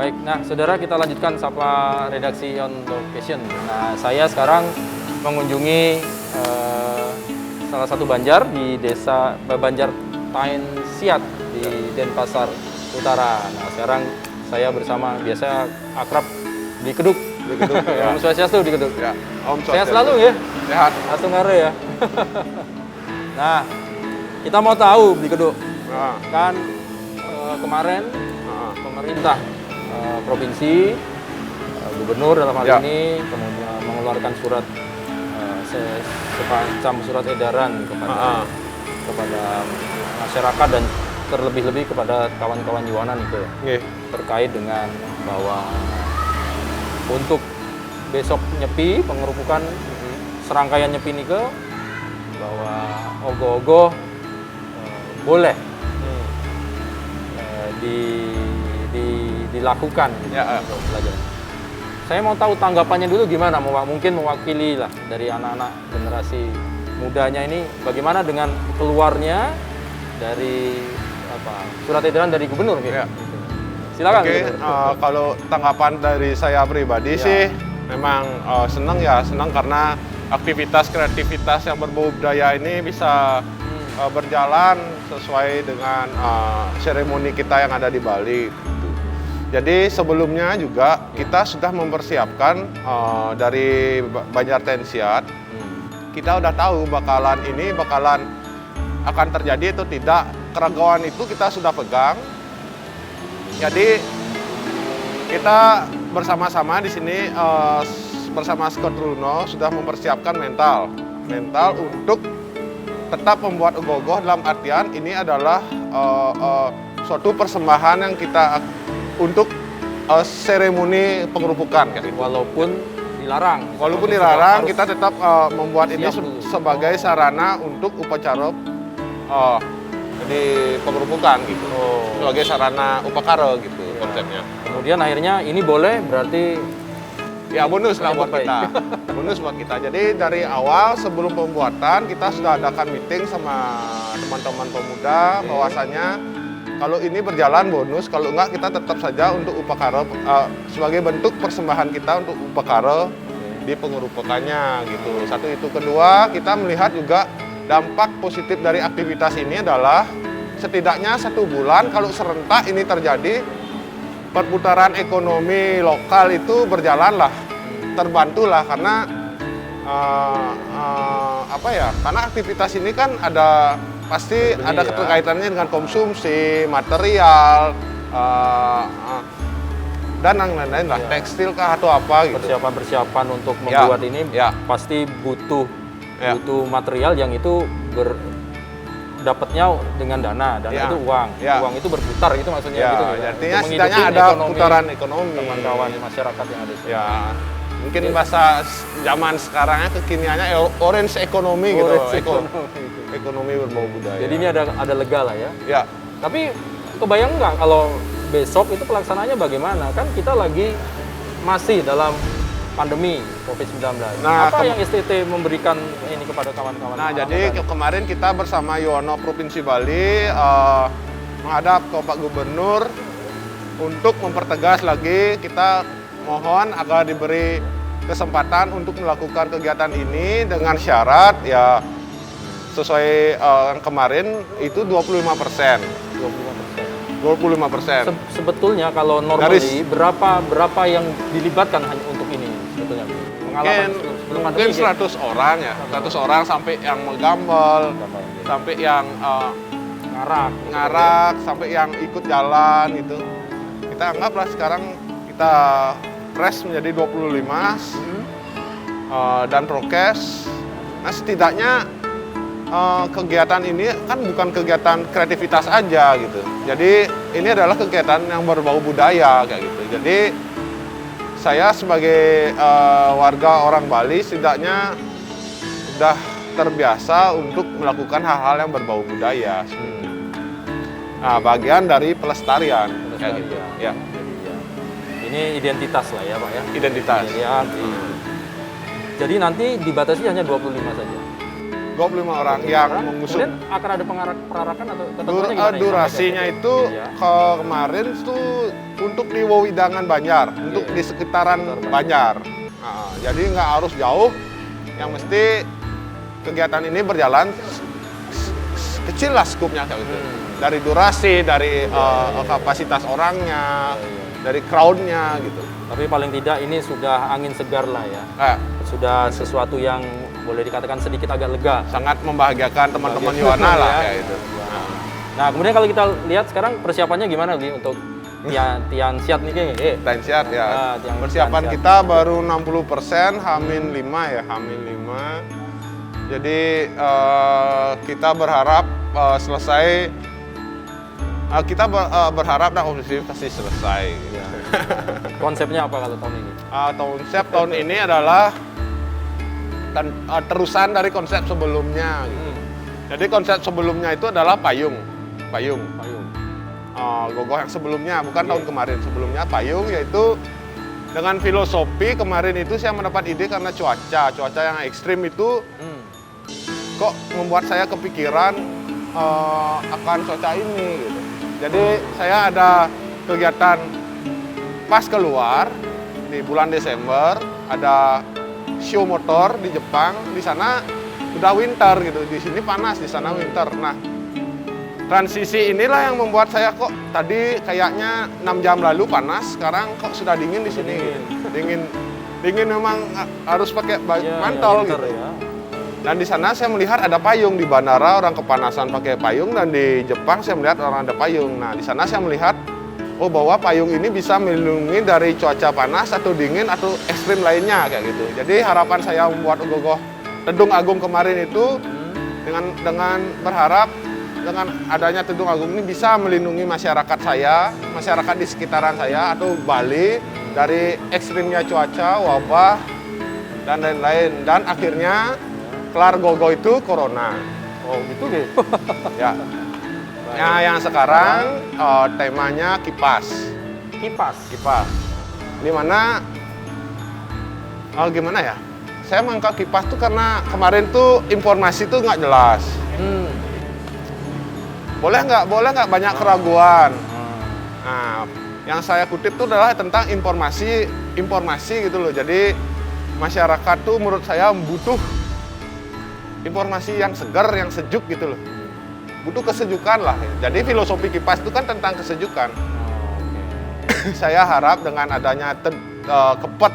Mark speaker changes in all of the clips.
Speaker 1: Baik, nah saudara kita lanjutkan sapa redaksi on location. Nah saya sekarang mengunjungi salah satu Banjar di desa Banjar Tain Siat di Denpasar Utara. Nah sekarang saya bersama biasa akrab di Keduk.
Speaker 2: Di Keduk ya.
Speaker 1: Om Swastiastu di Keduk.
Speaker 2: Ya, Om
Speaker 1: Sehat
Speaker 2: Swastiastu.
Speaker 1: selalu ya?
Speaker 2: Sehat.
Speaker 1: Asungare ya. Nah kita mau tahu di Keduk
Speaker 2: Nah,
Speaker 1: kan kemarin pemerintah provinsi, gubernur dalam hal
Speaker 2: Ya.
Speaker 1: ini kemudian mengeluarkan surat semacam surat edaran kepada masyarakat dan terlebih-lebih kepada kawan-kawan Yuanan itu ya,
Speaker 2: nggih.
Speaker 1: terkait dengan bahwa untuk besok nyepi pengerupukan serangkaian nyepi nike bahwa ogoh-ogoh boleh dilakukan gitu,
Speaker 2: Ya.
Speaker 1: untuk belajar. Saya mau tahu tanggapannya dulu gimana, mungkin mewakili lah dari anak-anak generasi mudanya ini, bagaimana dengan keluarnya dari surat edaran dari gubernur gitu.
Speaker 2: Ya.
Speaker 1: Silakan.
Speaker 2: Oke,
Speaker 1: Gubernur.
Speaker 2: kalau tanggapan dari saya pribadi
Speaker 1: Ya.
Speaker 2: sih memang senang karena aktivitas kreativitas yang berbau budaya ini bisa berjalan sesuai dengan seremoni kita yang ada di Bali. Jadi sebelumnya juga kita sudah mempersiapkan dari Banjar Tain Siat. Kita udah tahu bakalan akan terjadi atau tidak. Keragaman itu kita sudah pegang. Jadi kita bersama-sama di sini bersama Scott Runo sudah mempersiapkan mental untuk tetap membuat ogoh-ogoh, dalam artian ini adalah suatu persembahan yang kita untuk seremoni pengerupukan kayak gitu.
Speaker 1: Walaupun dilarang,
Speaker 2: Kita tetap membuat ini sebagai sarana untuk upacara di pengerupukan gitu. Sebagai sarana upakara gitu konsepnya.
Speaker 1: Kemudian akhirnya ini boleh berarti
Speaker 2: Ya bonus lah buat
Speaker 1: Baik.
Speaker 2: kita. Bonus buat kita. Jadi dari awal sebelum pembuatan kita sudah adakan meeting sama teman-teman pemuda bahwasanya kalau ini berjalan bonus, kalau enggak kita tetap saja untuk upakara sebagai bentuk persembahan kita untuk upakara di pengerupukannya gitu. Satu itu. Kedua, kita melihat juga dampak positif dari aktivitas ini adalah setidaknya 1 bulan kalau serentak ini terjadi, perputaran ekonomi lokal itu berjalanlah, terbantulah karena karena aktivitas ini kan pasti ada keterkaitannya dengan konsumsi material dan yang lain-lain lah, tekstil kah atau apa gitu.
Speaker 1: persiapan untuk membuat ini
Speaker 2: Ya.
Speaker 1: pasti butuh
Speaker 2: Ya.
Speaker 1: material yang itu dapatnya dengan dana
Speaker 2: Ya.
Speaker 1: itu uang.
Speaker 2: Ya.
Speaker 1: Uang itu berputar gitu maksudnya
Speaker 2: Ya,
Speaker 1: gitu.
Speaker 2: artinya
Speaker 1: Untuk
Speaker 2: setidaknya
Speaker 1: menghidupi
Speaker 2: ada
Speaker 1: ekonomi
Speaker 2: putaran ekonomi.
Speaker 1: teman-kawan masyarakat yang ada di sini.
Speaker 2: Ya, mungkin bahasa zaman sekarangnya kekiniannya orange ekonomi gitu.
Speaker 1: Orange ekonomi.
Speaker 2: Ekonomi berbau budaya.
Speaker 1: Jadi ini ada lega lah ya.
Speaker 2: Ya,
Speaker 1: Tapi kebayang nggak kalau besok itu pelaksanaannya bagaimana? Kan kita lagi masih dalam pandemi COVID-19.
Speaker 2: Nah,
Speaker 1: apa yang STT memberikan ini kepada kawan-kawan?
Speaker 2: nah jadi kemarin kita bersama Yono Provinsi Bali menghadap ke Pak Gubernur untuk mempertegas lagi, kita mohon agar diberi kesempatan untuk melakukan kegiatan ini dengan syarat ya sesuai yang kemarin itu 25%. 25%.
Speaker 1: Sebetulnya kalau normally berapa yang dilibatkan hanya untuk ini sebetulnya? Pengalaman sebelum
Speaker 2: Mungkin
Speaker 1: pandemi,
Speaker 2: 100 orang ya, 100 orang sampai yang menggambel, sampai yang ngarak, sampai yang ikut jalan gitu. Kita anggaplah sekarang kita press menjadi 25 dan prokes. Nah setidaknya kegiatan ini kan bukan kegiatan kreativitas aja gitu. Jadi ini adalah kegiatan yang berbau budaya kayak gitu. Jadi saya sebagai warga orang Bali setidaknya sudah terbiasa untuk melakukan hal-hal yang berbau budaya. Nah, bagian dari pelestarian kayak gitu. Ya,
Speaker 1: ini identitas lah ya Pak ya.
Speaker 2: identitas.
Speaker 1: Jadi nanti dibatasi hanya 25 saja.
Speaker 2: 25 orang yang mengusung.
Speaker 1: Kemudian akan ada perarakan atau ketentuannya gimana?
Speaker 2: Durasinya itu
Speaker 1: Iya.
Speaker 2: kemarin tuh untuk di Wewidangan Banjar, untuk di sekitaran Banjar. Nah, jadi nggak harus jauh, yang mesti kegiatan ini berjalan kecil lah skupnya kayak gitu. Dari durasi, dari kapasitas orangnya, dari crowd-nya gitu.
Speaker 1: Tapi paling tidak ini sudah angin segar lah ya. Sudah sesuatu yang boleh dikatakan sedikit agak lega.
Speaker 2: Sangat membahagiakan teman-teman Yuwana lah kayak itu.
Speaker 1: Nah, kemudian kalau kita lihat sekarang persiapannya gimana Bi untuk Tian Siat nih kayaknya?
Speaker 2: Tian Siat ya. Persiapan kita baru 60%, Hamin 5 ya, Hamin 5. Jadi kita berharap selesai. Kita berharap pasti selesai.
Speaker 1: Ya. Konsepnya apa kalau tahun ini?
Speaker 2: Konsep tahun ini adalah terusan dari konsep sebelumnya. Gitu. Jadi konsep sebelumnya itu adalah payung. Gogoh yang sebelumnya, bukan tahun kemarin. Sebelumnya payung, yaitu dengan filosofi kemarin itu saya mendapat ide karena cuaca yang ekstrim itu kok membuat saya kepikiran akan cuaca ini. Gitu. Jadi saya ada kegiatan pas keluar di bulan Desember, ada show motor di Jepang. Di sana udah winter gitu, di sini panas, di sana winter. Nah, transisi inilah yang membuat saya kok tadi kayaknya 6 jam lalu panas, sekarang kok sudah dingin di sini. Dingin memang harus pakai mantel gitu. Ya. Dan di sana saya melihat ada payung, di bandara orang kepanasan pakai payung, dan di Jepang saya melihat orang ada payung. Nah, di sana saya melihat bahwa payung ini bisa melindungi dari cuaca panas atau dingin atau ekstrim lainnya kayak gitu. Jadi harapan saya membuat Gogoh Tedung Agung kemarin itu dengan berharap dengan adanya Tedung Agung ini bisa melindungi masyarakat saya, masyarakat di sekitaran saya atau Bali dari ekstrimnya cuaca, wabah, dan lain-lain. Dan akhirnya kelar Gogoh itu corona.
Speaker 1: Oh gitu deh.
Speaker 2: Ya. Nah, yang sekarang temanya kipas. Di mana gimana ya? Saya mengangkat kipas tuh karena kemarin tuh informasi tuh nggak jelas. Boleh nggak banyak keraguan. Nah, yang saya kutip tuh adalah tentang informasi gitu loh. Jadi masyarakat tuh menurut saya butuh informasi yang segar, yang sejuk gitu loh. Butuh kesejukan lah. Jadi filosofi kipas itu kan tentang kesejukan. Saya harap dengan adanya kepet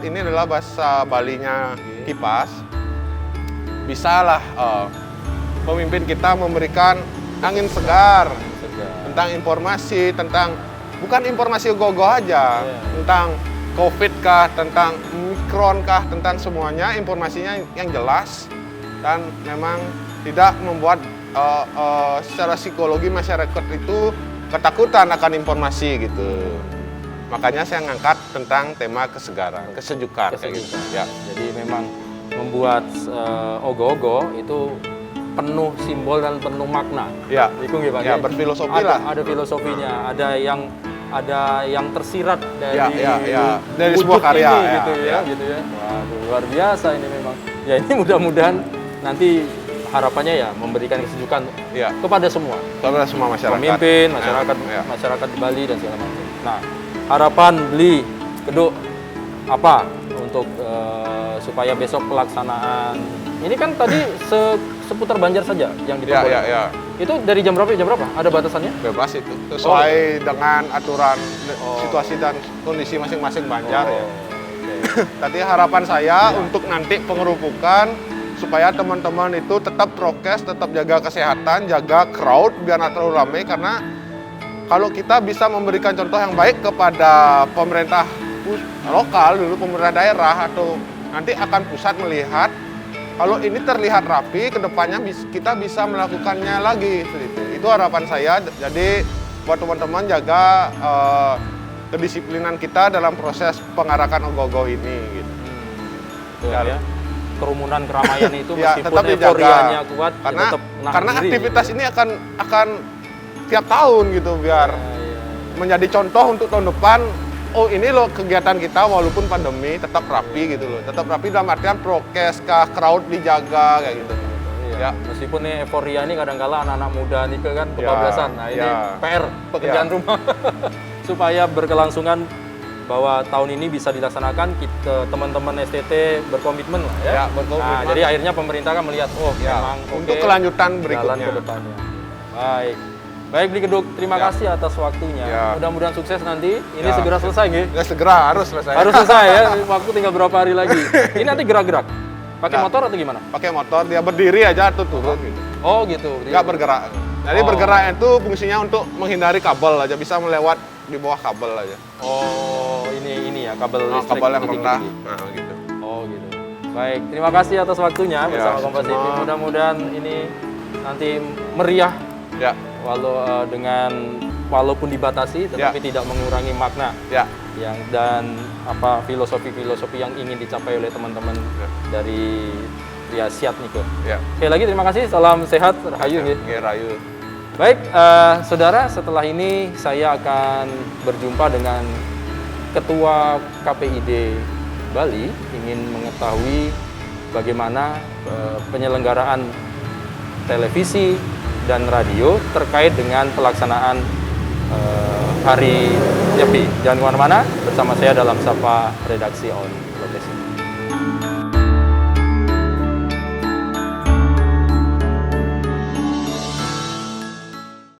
Speaker 2: ini adalah bahasa Balinya kipas, bisalah pemimpin kita memberikan angin segar tentang informasi, bukan informasi Gogoh aja, tentang COVID kah, tentang Omikron kah, tentang semuanya informasinya yang jelas dan memang tidak membuat secara psikologi masyarakat itu ketakutan akan informasi gitu. Makanya saya ngangkat tentang tema kesegaran, kesejukan. Kayak gitu. Ya.
Speaker 1: Jadi memang membuat ogoh-ogoh itu penuh simbol dan penuh makna.
Speaker 2: Ya.
Speaker 1: Itu gimana?
Speaker 2: Ya, berfilosofi lah.
Speaker 1: Ada filosofinya, ada yang tersirat dari
Speaker 2: dari sebuah karya
Speaker 1: ini, gitu ya. Waduh, luar biasa ini memang. Ya ini mudah-mudahan nanti harapannya ya memberikan kesejukan kepada semua
Speaker 2: masyarakat,
Speaker 1: pemimpin, masyarakat di Bali dan segala macam. Nah, harapan Beli Keduk apa untuk supaya besok pelaksanaan ini kan tadi seputar Banjar saja yang diperbolehkan. Itu dari jam berapa jam berapa? Ada batasannya?
Speaker 2: Bebas itu sesuai dengan aturan situasi dan kondisi masing-masing Banjar ya. Tadi harapan saya untuk nanti pengerupukan supaya teman-teman itu tetap prokes, tetap jaga kesehatan, jaga crowd biar nggak terlalu ramai, karena kalau kita bisa memberikan contoh yang baik kepada pemerintah lokal dulu, pemerintah daerah, atau nanti akan pusat melihat kalau ini terlihat rapi, kedepannya kita bisa melakukannya lagi. Itu harapan saya. Jadi buat teman-teman jaga kedisiplinan kita dalam proses pengarakan ogoh-ogoh ini. Gitu.
Speaker 1: Ya. Kerumunan keramaian itu meskipun euforianya kuat,
Speaker 2: karena aktivitas ini akan tiap tahun gitu biar menjadi contoh untuk tahun depan. Oh ini loh kegiatan kita walaupun pandemi tetap rapi gitu loh, tetap rapi dalam artian prokes kah, crowd dijaga kayak gitu.
Speaker 1: Ya. Meskipun nih euforia ini kadang-kala anak-anak muda nih kan kebablasan. Nah ini PR pekerjaan rumah. supaya berkelangsungan bahwa tahun ini bisa dilaksanakan, kita teman-teman STT berkomitmen lah ya.
Speaker 2: Ya, berkomitmen.
Speaker 1: Nah, jadi akhirnya pemerintah kan melihat, oh
Speaker 2: Ya,
Speaker 1: memang
Speaker 2: untuk
Speaker 1: oke,
Speaker 2: kelanjutan
Speaker 1: jalan
Speaker 2: berikutnya.
Speaker 1: ke depannya. Baik. Baik, Bli Keduk, terima
Speaker 2: Ya.
Speaker 1: kasih atas waktunya.
Speaker 2: Ya.
Speaker 1: Mudah-mudahan sukses nanti. Ini
Speaker 2: Ya.
Speaker 1: segera selesai, nggih.
Speaker 2: Ya segera harus selesai.
Speaker 1: Harus selesai ya. Waktu tinggal berapa hari lagi. Ini nanti gerak-gerak. Pakai
Speaker 2: Ya.
Speaker 1: motor atau gimana?
Speaker 2: Pakai motor, dia berdiri aja atau turun gitu.
Speaker 1: Oh, gitu.
Speaker 2: Nggak bergerak. Jadi
Speaker 1: Oh.
Speaker 2: bergerak itu fungsinya untuk menghindari kabel aja, bisa melewat di bawah kabel aja.
Speaker 1: Oh, ini ya kabel
Speaker 2: Nah,
Speaker 1: listrik
Speaker 2: kabel yang
Speaker 1: tinggi-tinggi.
Speaker 2: rendah. Nah, gitu.
Speaker 1: Oh, gitu. Baik, terima kasih atas waktunya
Speaker 2: Ya,
Speaker 1: bersama Kompas TV.
Speaker 2: sama-sama.
Speaker 1: Mudah-mudahan ini nanti meriah
Speaker 2: Ya,
Speaker 1: walaupun dibatasi tetapi
Speaker 2: Ya.
Speaker 1: tidak mengurangi makna
Speaker 2: ya.
Speaker 1: dan filosofi-filosofi yang ingin dicapai oleh teman-teman
Speaker 2: Ya.
Speaker 1: dari Tria Siat Nike.
Speaker 2: Ya.
Speaker 1: Sekali lagi terima kasih, salam sehat, rahayu nggih.
Speaker 2: Oke, Rayu.
Speaker 1: Baik, saudara, setelah ini saya akan berjumpa dengan Ketua KPID Bali, ingin mengetahui bagaimana penyelenggaraan televisi dan radio terkait dengan pelaksanaan Hari Nyepi. Jangan kemana-mana, bersama saya dalam Sapa Redaksi On Location.